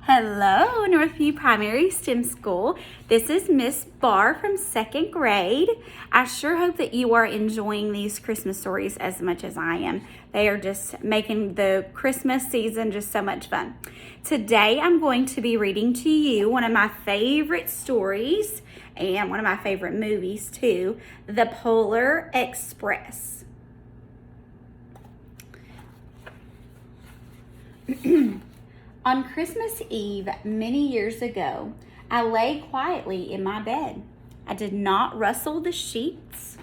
Hello, Northview Primary STEM School. This is Miss Barr from 2nd grade. I sure hope that you are enjoying these Christmas stories as much as I am. They are just making the Christmas season just so much fun. Today I'm going to be reading to you one of my favorite stories and one of my favorite movies too, The Polar Express. On Christmas Eve, many years ago, I lay quietly in my bed. I did not rustle the sheets.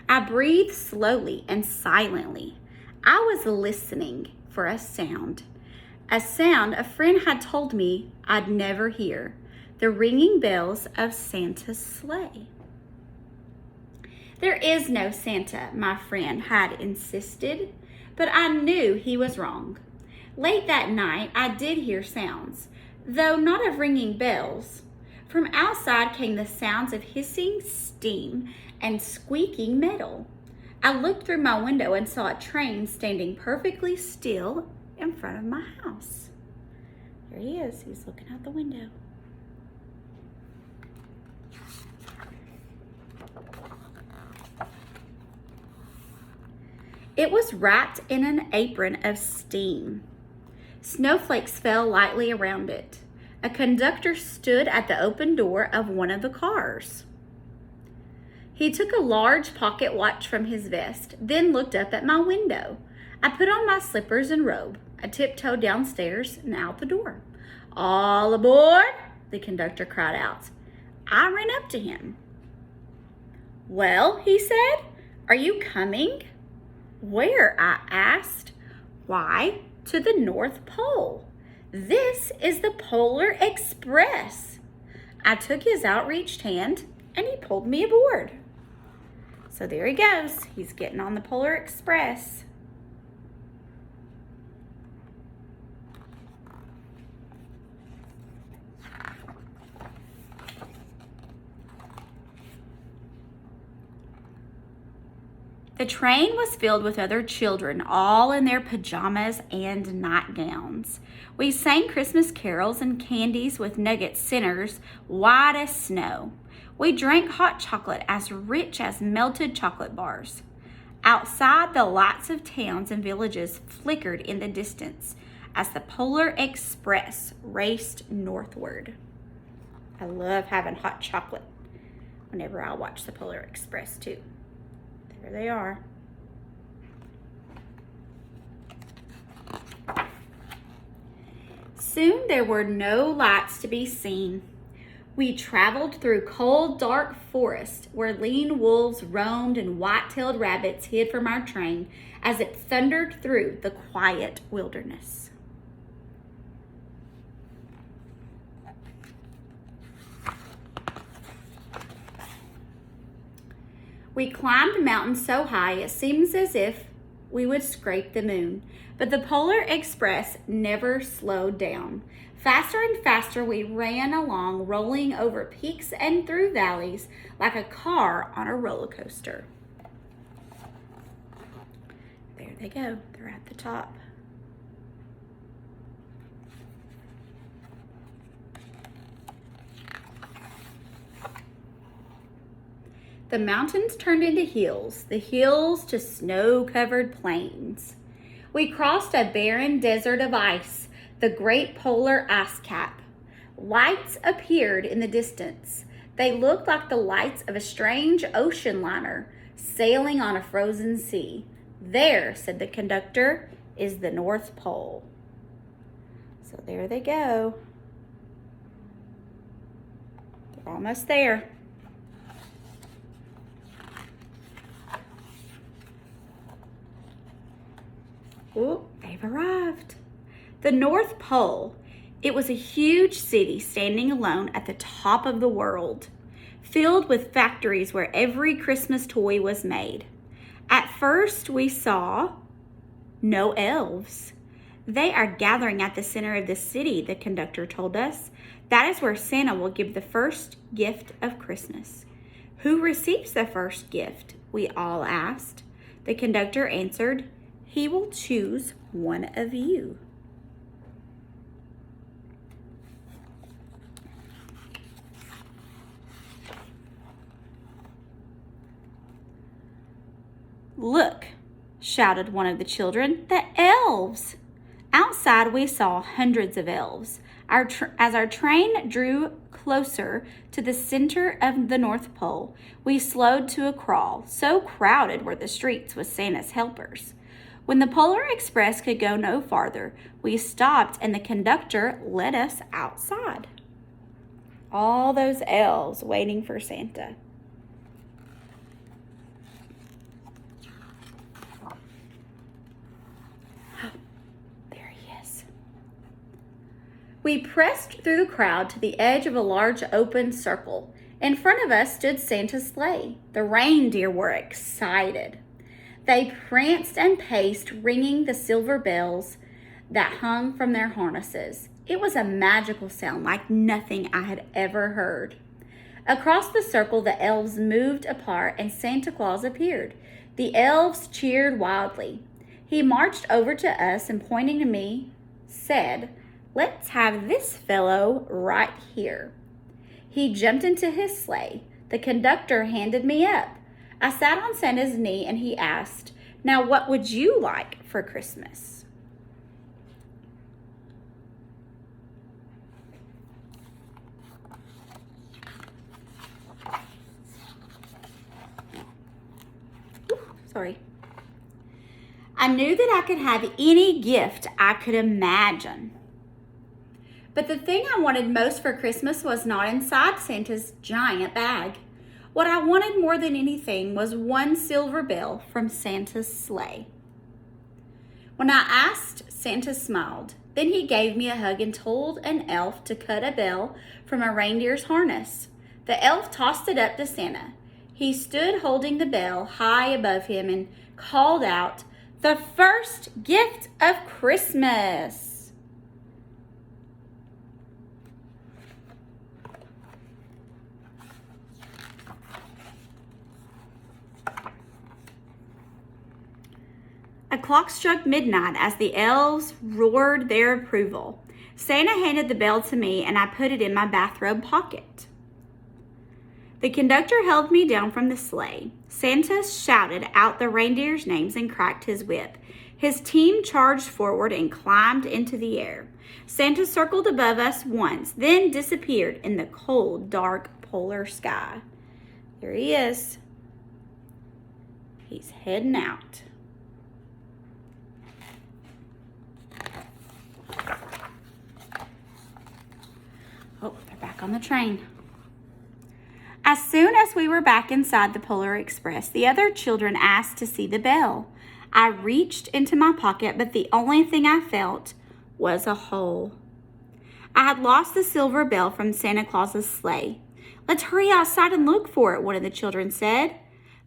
I breathed slowly and silently. I was listening for a sound a friend had told me I'd never hear, the ringing bells of Santa's sleigh. There is no Santa, my friend had insisted, but I knew he was wrong. Late that night, I did hear sounds, though not of ringing bells. From outside came the sounds of hissing steam and squeaking metal. I looked through my window and saw a train standing perfectly still in front of my house. There he is. He's looking out the window. It was wrapped in an apron of steam. Snowflakes fell lightly around it. A conductor stood at the open door of one of the cars. He took a large pocket watch from his vest, then looked up at my window. I put on my slippers and robe. I tiptoed downstairs and out the door. "All aboard!" the conductor cried out. I ran up to him. "Well," he said, "are you coming?" "Where?" I asked. "Why, to the North Pole. This is the Polar Express." I took his outreached hand and he pulled me aboard. So there he goes. He's getting on the Polar Express. The train was filled with other children, all in their pajamas and nightgowns. We sang Christmas carols and candies with nugget centers white as snow. We drank hot chocolate as rich as melted chocolate bars. Outside, the lights of towns and villages flickered in the distance as the Polar Express raced northward. I love having hot chocolate whenever I watch the Polar Express too. There they are. Soon there were no lights to be seen. We traveled through cold, dark forest where lean wolves roamed and white-tailed rabbits hid from our train as it thundered through the quiet wilderness. We climbed mountains so high it seems as if we would scrape the moon. But the Polar Express never slowed down. Faster and faster we ran along, rolling over peaks and through valleys like a car on a roller coaster. There they go. They're at the top. The mountains turned into hills, the hills to snow-covered plains. We crossed a barren desert of ice, the great polar ice cap. Lights appeared in the distance. They looked like the lights of a strange ocean liner sailing on a frozen sea. "There," said the conductor, "is the North Pole." So there they go. They're almost there. Oh, they've arrived. The North Pole. It was a huge city standing alone at the top of the world, filled with factories where every Christmas toy was made. At first, we saw no elves. "They are gathering at the center of the city," the conductor told us. "That is where Santa will give the first gift of Christmas." "Who receives the first gift?" we all asked. The conductor answered, "He will choose one of you." "Look," shouted one of the children, "the elves!" Outside, we saw hundreds of elves. As our train drew closer to the center of the North Pole, we slowed to a crawl. So crowded were the streets with Santa's helpers. When the Polar Express could go no farther, we stopped and the conductor led us outside. All those elves waiting for Santa. We pressed through the crowd to the edge of a large open circle. In front of us stood Santa's sleigh. The reindeer were excited. They pranced and paced, ringing the silver bells that hung from their harnesses. It was a magical sound like nothing I had ever heard. Across the circle, the elves moved apart and Santa Claus appeared. The elves cheered wildly. He marched over to us and, pointing to me, said, "Let's have this fellow right here." He jumped into his sleigh. The conductor handed me up. I sat on Santa's knee and he asked, "Now what would you like for Christmas?" Sorry. I knew that I could have any gift I could imagine. But the thing I wanted most for Christmas was not inside Santa's giant bag. What I wanted more than anything was one silver bell from Santa's sleigh. When I asked, Santa smiled. Then he gave me a hug and told an elf to cut a bell from a reindeer's harness. The elf tossed it up to Santa. He stood holding the bell high above him and called out, "The first gift of Christmas!" A clock struck midnight as the elves roared their approval. Santa handed the bell to me and I put it in my bathrobe pocket. The conductor held me down from the sleigh. Santa shouted out the reindeers' names and cracked his whip. His team charged forward and climbed into the air. Santa circled above us once, then disappeared in the cold, dark polar sky. There he is. He's heading out. Oh, they're back on the train. As soon as we were back inside the Polar Express, the other children asked to see the bell. I reached into my pocket, but the only thing I felt was a hole. I had lost the silver bell from Santa Claus's sleigh. "Let's hurry outside and look for it," one of the children said.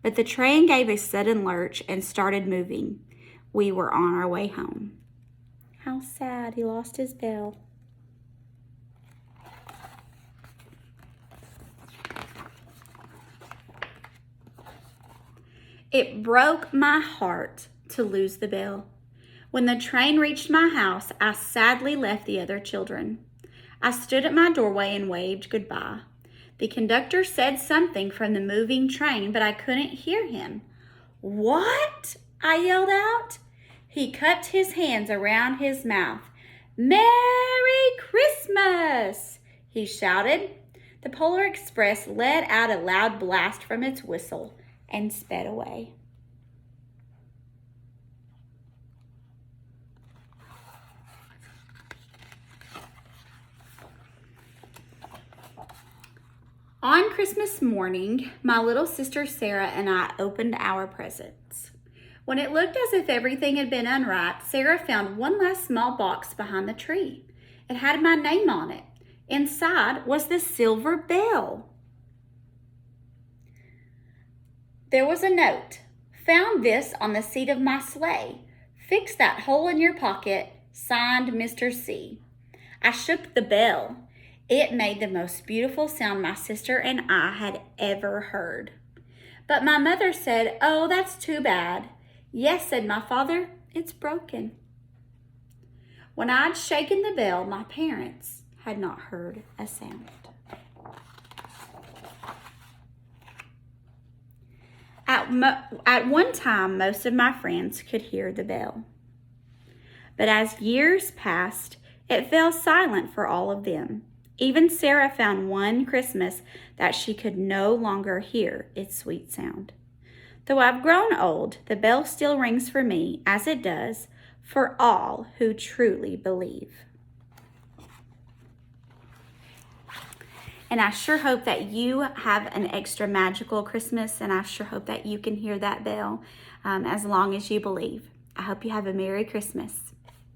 But the train gave a sudden lurch and started moving. We were on our way home. How sad, he lost his bell. It broke my heart to lose the bell. When the train reached my house, I sadly left the other children. I stood at my doorway and waved goodbye. The conductor said something from the moving train, but I couldn't hear him. "What?" I yelled out. He cupped his hands around his mouth. "Merry Christmas!" he shouted. The Polar Express let out a loud blast from its whistle and sped away. On Christmas morning, my little sister Sarah and I opened our presents. When it looked as if everything had been unwrapped, Sarah found one last small box behind the tree. It had my name on it. Inside was the silver bell. There was a note. "Found this on the seat of my sleigh. Fix that hole in your pocket. Signed, Mr. C." I shook the bell. It made the most beautiful sound my sister and I had ever heard. But my mother said, "Oh, that's too bad." "Yes," said my father, "it's broken." When I'd shaken the bell, my parents had not heard a sound. At one time, most of my friends could hear the bell. But as years passed, it fell silent for all of them. Even Sarah found one Christmas that she could no longer hear its sweet sound. Though I've grown old, the bell still rings for me, as it does for all who truly believe. And I sure hope that you have an extra magical Christmas, and I sure hope that you can hear that bell as long as you believe. I hope you have a Merry Christmas.